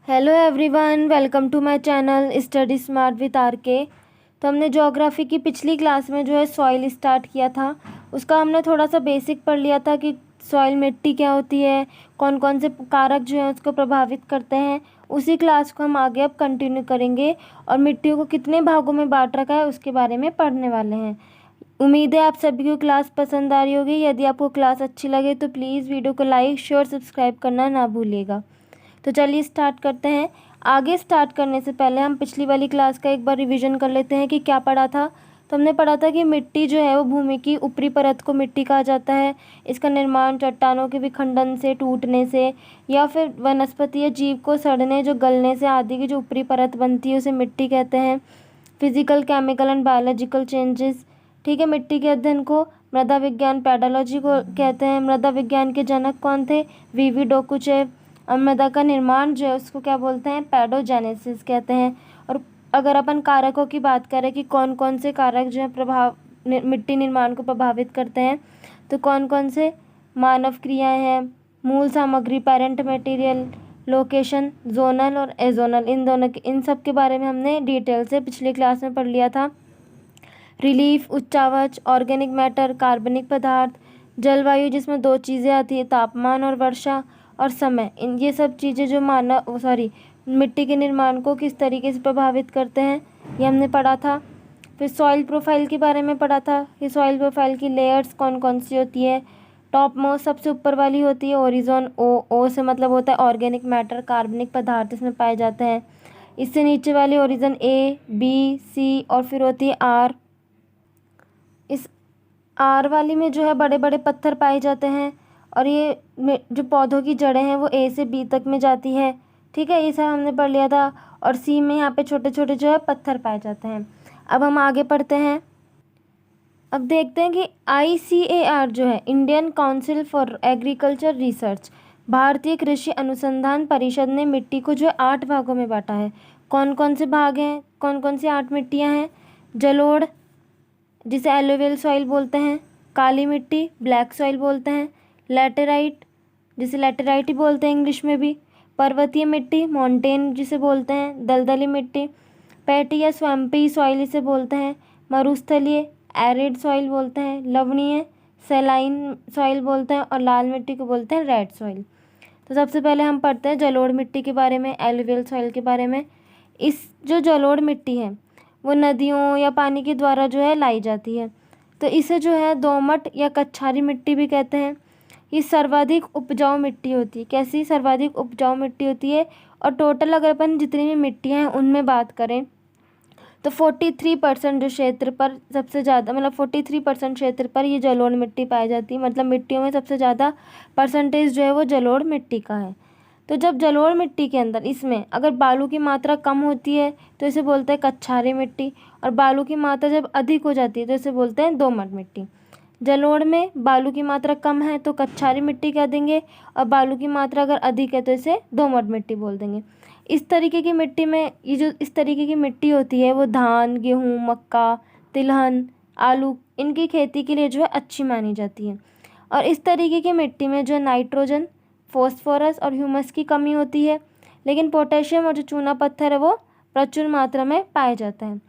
Hello everyone, welcome to my channel study smart with R K. तो हमने geography की पिछली क्लास में जो है सॉइल स्टार्ट किया था। उसका हमने थोड़ा सा बेसिक पढ़ लिया था कि सॉइल मिट्टी क्या होती है, कौन कौन से कारक जो हैं उसको प्रभावित करते हैं। उसी क्लास को हम आगे अब कंटिन्यू करेंगे और मिट्टियों को कितने भागों में बांट रखा है उसके बारे में पढ़ने वाले हैं। उम्मीद है आप सभी को क्लास पसंद आ रही होगी। यदि आपको क्लास अच्छी लगे तो प्लीज़ वीडियो को लाइक शेयर सब्सक्राइब करना ना भूलिएगा। तो चलिए स्टार्ट करते हैं। आगे स्टार्ट करने से पहले हम पिछली वाली क्लास का एक बार रिवीजन कर लेते हैं कि क्या पढ़ा था। तो हमने पढ़ा था कि मिट्टी जो है वो भूमि की ऊपरी परत को मिट्टी कहा जाता है। इसका निर्माण चट्टानों के विखंडन से, टूटने से या फिर वनस्पति या जीव को सड़ने, जो गलने से आदि की जो ऊपरी परत बनती है उसे मिट्टी कहते हैं। Physical, chemical and biological changes, ठीक है। मिट्टी के अध्ययन को मृदा विज्ञान, पैडोलॉजी को कहते हैं। मृदा विज्ञान के जनक कौन थे? वीवी डोकुचेव। और मृदा का निर्माण जो है उसको क्या बोलते हैं? पैडोजेनेसिस कहते हैं। और अगर अपन कारकों की बात करें कि कौन कौन से कारक जो है मिट्टी निर्माण को प्रभावित करते हैं, तो कौन कौन से? मानव क्रियाएं हैं, मूल सामग्री, पेरेंट मटेरियल, लोकेशन, जोनल और एजोनल, इन सब के बारे में हमने डिटेल से पिछली क्लास में पढ़ लिया था। रिलीफ, उच्चावच, ऑर्गेनिक मैटर, कार्बनिक पदार्थ, जलवायु जिसमें दो चीज़ें आती है, तापमान और वर्षा, और समय, इन ये सब चीज़ें जो मिट्टी के निर्माण को किस तरीके से प्रभावित करते हैं ये हमने पढ़ा था। फिर सॉइल प्रोफाइल के बारे में पढ़ा था कि सॉइल प्रोफाइल की लेयर्स कौन कौन सी होती है। टॉप मोस्ट सबसे ऊपर वाली होती है ओरिजोन, ओ से मतलब होता है ऑर्गेनिक मैटर, कार्बनिक पदार्थ इसमें पाए जाते हैं। इससे नीचे वाली ओरिजन ए, बी, सी और फिर होती है आर। इस आर वाली में जो है बड़े बड़े पत्थर पाए जाते हैं और ये जो पौधों की जड़ें हैं वो ए से बी तक में जाती है, ठीक है। ये सब हमने पढ़ लिया था। और सी में यहाँ पे छोटे छोटे जो है पत्थर पाए जाते हैं। अब हम आगे पढ़ते हैं। अब देखते हैं कि ICAR जो है, Indian council for agriculture research, भारतीय कृषि अनुसंधान परिषद ने मिट्टी को जो है 8 भागों में बांटा है। कौन कौन से भाग हैं, कौन कौन सी 8 मिट्टियाँ हैं? जलोढ़ जिसे एलोवियल सॉइल बोलते हैं, काली मिट्टी ब्लैक सॉइल बोलते हैं, लैटेराइट जिसे लैटेराइट ही बोलते हैं इंग्लिश में भी, पर्वतीय मिट्टी माउंटेन जिसे बोलते हैं, दलदली मिट्टी पैटी या स्वैम्पी सॉइल इसे बोलते हैं, मरुस्थलीय एरिड सॉइल बोलते हैं, लवणीय सैलाइन सॉइल बोलते हैं और लाल मिट्टी को बोलते हैं रेड सॉइल। तो सबसे पहले हम पढ़ते हैं जलोढ़ मिट्टी के बारे में, एलुवियल सॉइल के बारे में। इस जो जलोढ़ मिट्टी है वो नदियों या पानी के द्वारा जो है लाई जाती है, तो इसे जो है दोमट या कच्छारी मिट्टी भी कहते हैं। ये सर्वाधिक उपजाऊ मिट्टी होती है। कैसी? सर्वाधिक उपजाऊ मिट्टी होती है। और टोटल अगर अपन जितनी भी मिट्टियाँ हैं उनमें बात करें तो 43% जो क्षेत्र पर सबसे ज़्यादा, मतलब 43% क्षेत्र पर ये जलोढ़ मिट्टी पाई जाती है। मतलब मिट्टियों में सबसे ज़्यादा परसेंटेज जो है वो जलोढ़ मिट्टी का है। तो जब जलोढ़ मिट्टी के अंदर इसमें अगर बालू की मात्रा कम होती है तो इसे बोलते हैं कच्छारी मिट्टी, और बालू की मात्रा जब अधिक हो जाती है तो इसे बोलते हैं दोमट मिट्टी। जलोढ़ में बालू की मात्रा कम है तो कच्छारी मिट्टी कह देंगे, और बालू की मात्रा अगर अधिक है तो इसे दोमट मिट्टी बोल देंगे। इस तरीके की मिट्टी में, ये जो इस तरीके की मिट्टी होती है वो धान, गेहूँ, मक्का, तिलहन, आलू इनकी खेती के लिए जो है अच्छी मानी जाती है। और इस तरीके की मिट्टी में जो नाइट्रोजन, फॉस्फोरस और ह्यूमस की कमी होती है, लेकिन पोटेशियम और जो चूना पत्थर है वो प्रचुर मात्रा में पाए जाते हैं।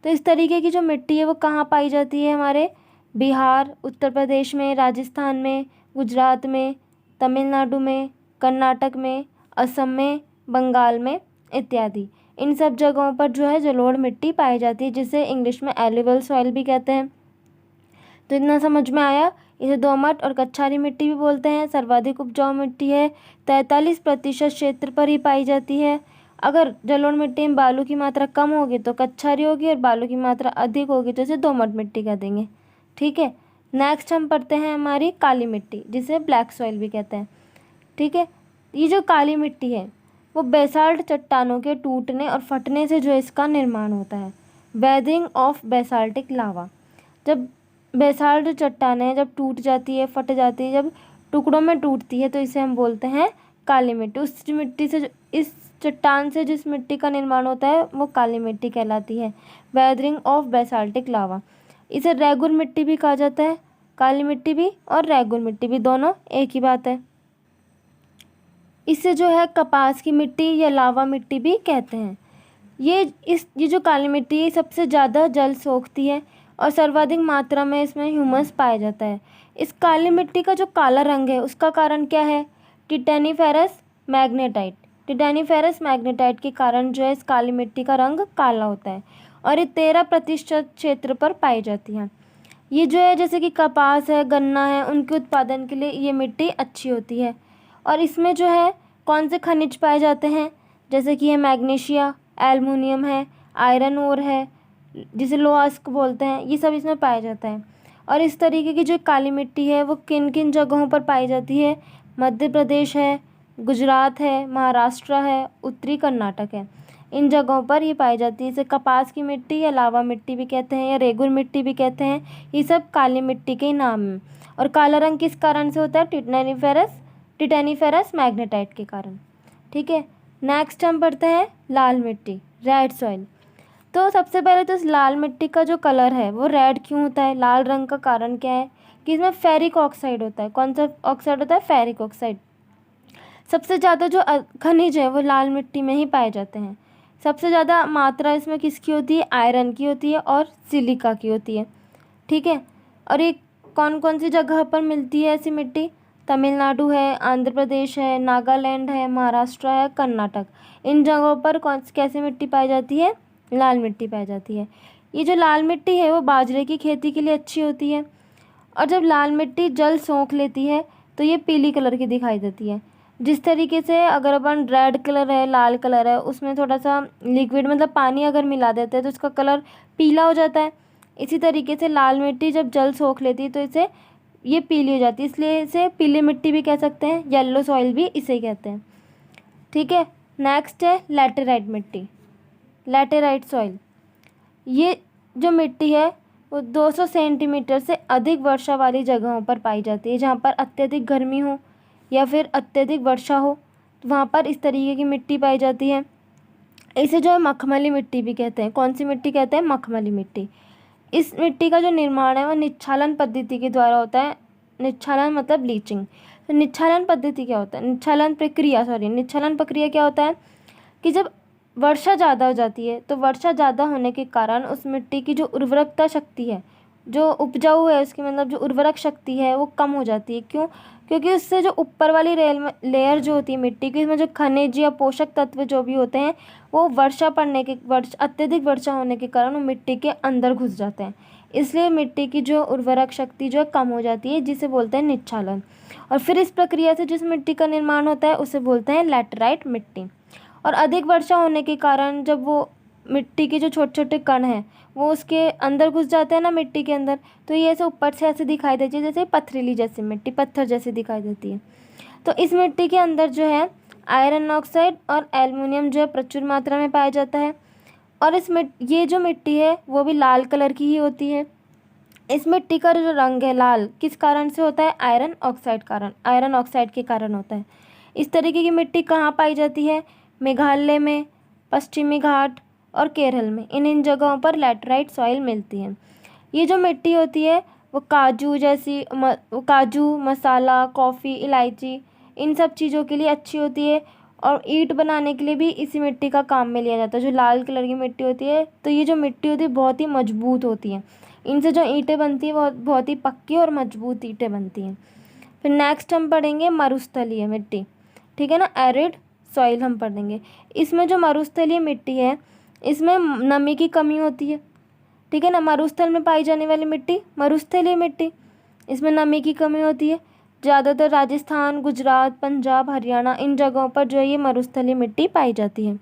तो इस तरीके की जो मिट्टी है वो कहाँ पाई जाती है? हमारे बिहार, उत्तर प्रदेश में, राजस्थान में, गुजरात में, तमिलनाडु में, कर्नाटक में, असम में, बंगाल में इत्यादि। इन सब जगहों पर जो है जलोढ़ मिट्टी पाई जाती है, जिसे इंग्लिश में एलुवियल सॉइल भी कहते हैं। तो इतना समझ में आया। इसे दोमट और कच्छारी मिट्टी भी बोलते हैं। सर्वाधिक उपजाऊ मिट्टी है, 43% क्षेत्र पर ही पाई जाती है। अगर जलोढ़ मिट्टी में बालू की मात्रा कम होगी तो कच्छारी होगी, और बालू की मात्रा अधिक होगी तो इसे दोमट मिट्टी कह देंगे, ठीक है। नेक्स्ट हम पढ़ते हैं हमारी काली मिट्टी, जिसे ब्लैक सॉइल भी कहते हैं, ठीक है। ये जो काली मिट्टी है वो बेसाल्ट चट्टानों के टूटने और फटने से जो इसका निर्माण होता है। वेदरिंग ऑफ बेसाल्टिक लावा, जब बेसाल्ट चट्टानें जब टूट जाती है, फट जाती है, जब टुकड़ों में टूटती है तो इसे हम बोलते हैं काली मिट्टी। उस मिट्टी से, इस चट्टान से जिस मिट्टी का निर्माण होता है वो काली मिट्टी कहलाती है। वेदरिंग ऑफ बेसाल्टिक लावा, इसे रेगुर मिट्टी भी कहा जाता है। काली मिट्टी भी और रेगुर मिट्टी भी दोनों एक ही बात है। इसे जो है कपास की मिट्टी या लावा मिट्टी भी कहते हैं। ये जो काली मिट्टी है सबसे ज़्यादा जल सोखती है और सर्वाधिक मात्रा में इसमें ह्यूमस पाया जाता है। इस काली मिट्टी का जो काला रंग है उसका कारण क्या है? टिटेनीफेरस मैग्नेटाइट। टिटेनीफेरस मैग्नेटाइट के कारण जो है इस काली मिट्टी का रंग काला होता है और ये 13% क्षेत्र पर पाई जाती है। ये जो है जैसे कि कपास है, गन्ना है, उनके उत्पादन के लिए ये मिट्टी अच्छी होती है। और इसमें जो है कौन से खनिज पाए जाते हैं? जैसे कि ये मैग्नीशिया, एल्युमिनियम है, आयरन ओर है जिसे लोहास्क बोलते हैं, ये सब इसमें पाया जाता है। और इस तरीके की जो काली मिट्टी है वो किन किन जगहों पर पाई जाती है? मध्य प्रदेश है, गुजरात है, महाराष्ट्र है, उत्तरी कर्नाटक है। इन जगहों पर ये पाई जाती है। इसे कपास की मिट्टी या लावा मिट्टी भी कहते हैं या रेगुर मिट्टी भी कहते हैं। ये सब काली मिट्टी के नाम हैं। और काला रंग किस कारण से होता है? टिटेनीफेरस मैग्नेटाइट के कारण। ठीक है, नेक्स्ट हम पढ़ते हैं लाल मिट्टी, रेड सॉइल। तो सबसे पहले तो इस लाल मिट्टी का जो कलर है वो रेड क्यों होता है? लाल रंग का कारण क्या है? कि इसमें फेरिक ऑक्साइड होता है। कौन सा ऑक्साइड होता है? Ferric oxide. सबसे ज़्यादा जो खनिज है वो लाल मिट्टी में ही पाए जाते हैं। सबसे ज़्यादा मात्रा इसमें किसकी होती है? आयरन की होती है और सिलिका की होती है। ठीक है, और ये कौन कौन सी जगह पर मिलती है ऐसी मिट्टी? तमिलनाडु है, आंध्र प्रदेश है, नागालैंड है, महाराष्ट्र है, कर्नाटक। इन जगहों पर कैसी मिट्टी पाई जाती है? लाल मिट्टी पाई जाती है। ये जो लाल मिट्टी है वो बाजरे की खेती के लिए अच्छी होती है। और जब लाल मिट्टी जल सोख लेती है तो ये पीली कलर की दिखाई देती है। जिस तरीके से अगर अपन रेड कलर है, लाल कलर है, उसमें थोड़ा सा लिक्विड मतलब पानी अगर मिला देते हैं तो उसका कलर पीला हो जाता है। इसी तरीके से लाल मिट्टी जब जल सोख लेती है तो ये पीली हो जाती है, इसलिए इसे पीली मिट्टी भी कह सकते हैं, येलो सॉइल भी इसे कहते हैं। ठीक है, नेक्स्ट है लैटेराइट मिट्टी, लैटेराइट सॉइल। ये जो मिट्टी है वो 200 सेंटीमीटर से अधिक वर्षा वाली जगहों पर पाई जाती है। जहाँ पर अत्यधिक गर्मी हो या फिर अत्यधिक वर्षा हो तो वहाँ पर इस तरीके की मिट्टी पाई जाती है। इसे जो है मखमली मिट्टी भी कहते हैं। कौन सी मिट्टी कहते हैं? मखमली मिट्टी। इस मिट्टी का जो निर्माण है वो निच्छालन पद्धति के द्वारा होता है। निच्छालन मतलब ब्लीचिंग। तो निच्छालन पद्धति क्या होता है? निच्छालन प्रक्रिया क्या होता है कि जब वर्षा ज़्यादा हो जाती है तो वर्षा ज़्यादा होने के कारण उस मिट्टी की जो उर्वरकता शक्ति है, जो उपजाऊ है उसकी मतलब जो उर्वरक शक्ति है वो कम हो जाती है। क्यों? क्योंकि उससे जो ऊपर वाली लेयर जो होती है मिट्टी की, इसमें जो खनिज या पोषक तत्व जो भी होते हैं वो अत्यधिक वर्षा होने के कारण वो मिट्टी के अंदर घुस जाते हैं। इसलिए मिट्टी की जो उर्वरक शक्ति जो है कम हो जाती है, जिसे बोलते हैं निच्छालन। और फिर इस प्रक्रिया से जिस मिट्टी का निर्माण होता है उसे बोलते हैं लैटेराइट मिट्टी। और अधिक वर्षा होने के कारण जब वो मिट्टी के जो छोटे छोटे कण हैं वो उसके अंदर घुस जाते हैं ना मिट्टी के अंदर, तो ये ऐसे ऊपर से ऐसे दिखाई देती है जैसे पथरीली जैसी मिट्टी, पत्थर जैसी दिखाई देती है। तो इस मिट्टी के अंदर जो है आयरन ऑक्साइड और एल्युमिनियम जो है प्रचुर मात्रा में पाया जाता है। और ये जो मिट्टी है वो भी लाल कलर की ही होती है। इस मिट्टी का जो रंग है लाल किस कारण से होता है? आयरन ऑक्साइड के कारण होता है। इस तरीके की मिट्टी कहाँ पाई जाती है? मेघालय में, पश्चिमी घाट और केरल में। इन जगहों पर लैटेराइट सॉइल मिलती है। ये जो मिट्टी होती है वो काजू, मसाला, कॉफ़ी, इलायची इन सब चीज़ों के लिए अच्छी होती है। और ईंट बनाने के लिए भी इसी मिट्टी का काम में लिया जाता है। जो लाल कलर की मिट्टी होती है तो ये जो मिट्टी होती है बहुत ही मजबूत होती है। इनसे जो ईंटें बनती हैं वो बहुत ही पक्की और मजबूत ईंटें बनती हैं। फिर नेक्स्ट हम पढ़ेंगे मरुस्थलीय मिट्टी। ठीक है ना, एरिड सॉइल हम पढ़ेंगे। इसमें जो मरुस्थलीय मिट्टी है इसमें नमी की कमी होती है। ठीक है ना, मरुस्थल में पाई जाने वाली मिट्टी मरुस्थलीय मिट्टी, इसमें नमी की कमी होती है। ज़्यादातर राजस्थान, गुजरात, पंजाब, हरियाणा इन जगहों पर जो है ये मरुस्थलीय मिट्टी पाई जाती है।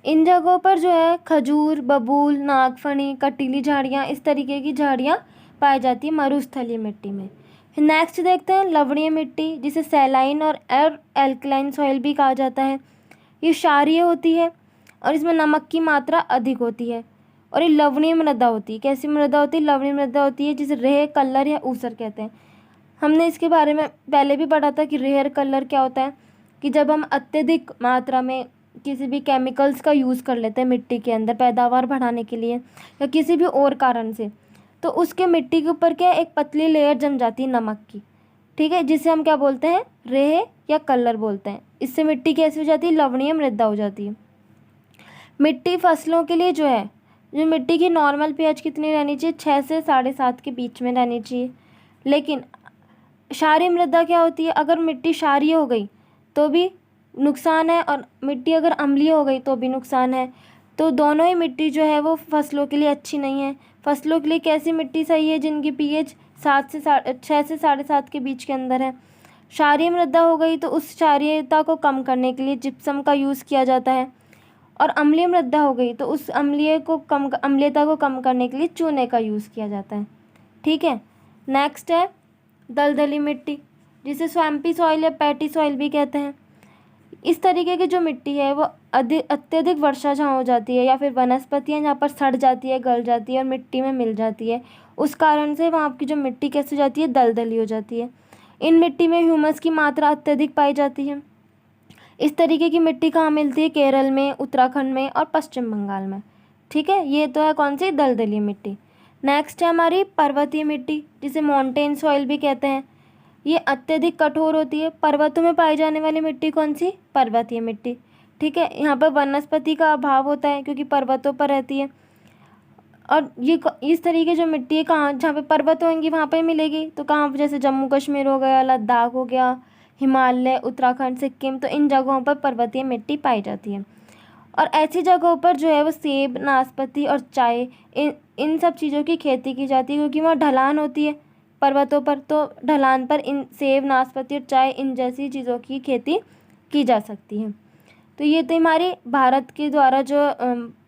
इन जगहों पर जो है खजूर, बबूल, नागफनी, कटीली झाड़ियाँ इस तरीके की झाड़ियाँ पाई जाती है मरुस्थलीय मिट्टी में। फिर नेक्स्ट देखते हैं लवणीय मिट्टी, जिसे सैलाइन और एल्कलाइन सॉइल भी कहा जाता है। ये क्षारीय होती है और इसमें नमक की मात्रा अधिक होती है। और ये लवणीय मृदा होती है। कैसी मृदा होती है? लवणीय मृदा होती है जिसे रेह, कल्लर या ऊसर कहते हैं। हमने इसके बारे में पहले भी पढ़ा था कि रेहर कलर क्या होता है कि जब हम अत्यधिक मात्रा में किसी भी केमिकल्स का यूज़ कर लेते हैं मिट्टी के अंदर पैदावार बढ़ाने के लिए या किसी भी और कारण से, तो उसके मिट्टी के ऊपर क्या एक पतली लेयर जम जाती है नमक की। ठीक है, जिसे हम क्या बोलते हैं, रेह या कलर बोलते हैं। इससे मिट्टी कैसी हो जाती है, लवणीय मृदा हो जाती है। मिट्टी फसलों के लिए जो है, जो मिट्टी की नॉर्मल पीएच कितनी रहनी चाहिए, 6 से 7.5 के बीच में रहनी चाहिए। लेकिन क्षारीय मृदा क्या होती है, अगर मिट्टी क्षारीय हो गई तो भी नुकसान है, और मिट्टी अगर अम्लीय हो गई तो भी नुकसान है। तो दोनों ही मिट्टी जो है वो फसलों के लिए अच्छी नहीं है। फसलों के लिए कैसी मिट्टी सही है, जिनकी पीएच 6 से 7.5 के बीच के अंदर है। क्षारीय मृदा हो गई तो उस क्षारीयता को कम करने के लिए जिप्सम का यूज़ किया जाता है, और अम्लीय मृदा हो गई तो उस अम्लीयता को कम करने के लिए चूने का यूज़ किया जाता है। ठीक है, नेक्स्ट है दलदली मिट्टी, जिसे स्वैम्पी सॉइल या पैटी सॉइल भी कहते हैं। इस तरीके की जो मिट्टी है वो अत्यधिक वर्षा जहाँ हो जाती है, या फिर वनस्पतियाँ जहाँ पर सड़ जाती है, गल जाती है और मिट्टी में मिल जाती है, उस कारण से वहाँ की जो मिट्टी कैसी हो जाती है, दलदली हो जाती है। इन मिट्टी में ह्यूमस की मात्रा अत्यधिक पाई जाती है। इस तरीके की मिट्टी कहाँ मिलती है, केरल में, उत्तराखंड में और पश्चिम बंगाल में। ठीक है, ये तो है कौन सी, दलदली मिट्टी। नेक्स्ट है हमारी पर्वतीय मिट्टी, जिसे माउंटेन सॉइल भी कहते हैं। ये अत्यधिक कठोर होती है। पर्वतों में पाई जाने वाली मिट्टी कौन सी, पर्वतीय मिट्टी। ठीक है, यहाँ पर वनस्पति का अभाव होता है क्योंकि पर्वतों पर रहती है। और ये इस तरीके जो मिट्टी है कहाँ, जहाँ पे पर्वत होंगी वहाँ पे मिलेगी। तो कहाँ, जैसे जम्मू कश्मीर हो गया, लद्दाख हो गया, हिमालय, उत्तराखंड, सिक्किम, तो इन जगहों पर पर्वतीय मिट्टी पाई जाती है। और ऐसी जगहों पर जो है वो सेब, नाशपाती और चाय, इन सब चीज़ों की खेती की जाती है, क्योंकि वहाँ ढलान होती है पर्वतों पर। तो ढलान पर इन सेब, नाशपाती और चाय, इन जैसी चीज़ों की खेती की जा सकती है। तो ये तो हमारे भारत के द्वारा जो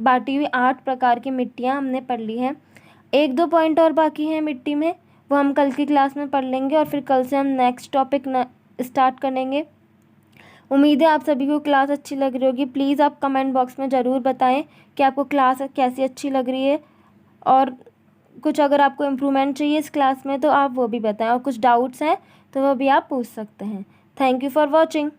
बांटी हुई 8 प्रकार की मिट्टियाँ हमने पढ़ ली हैं। 1-2 पॉइंट और बाकी हैं मिट्टी में, वो हम कल की क्लास में पढ़ लेंगे, और फिर कल से हम नेक्स्ट टॉपिक स्टार्ट करेंगे। उम्मीद है आप सभी को क्लास अच्छी लग रही होगी। प्लीज़ आप कमेंट बॉक्स में ज़रूर बताएं कि आपको क्लास कैसी अच्छी लग रही है, और कुछ अगर आपको इम्प्रूवमेंट चाहिए इस क्लास में तो आप वो भी बताएं, और कुछ डाउट्स हैं तो वो भी आप पूछ सकते हैं। Thank you for watching.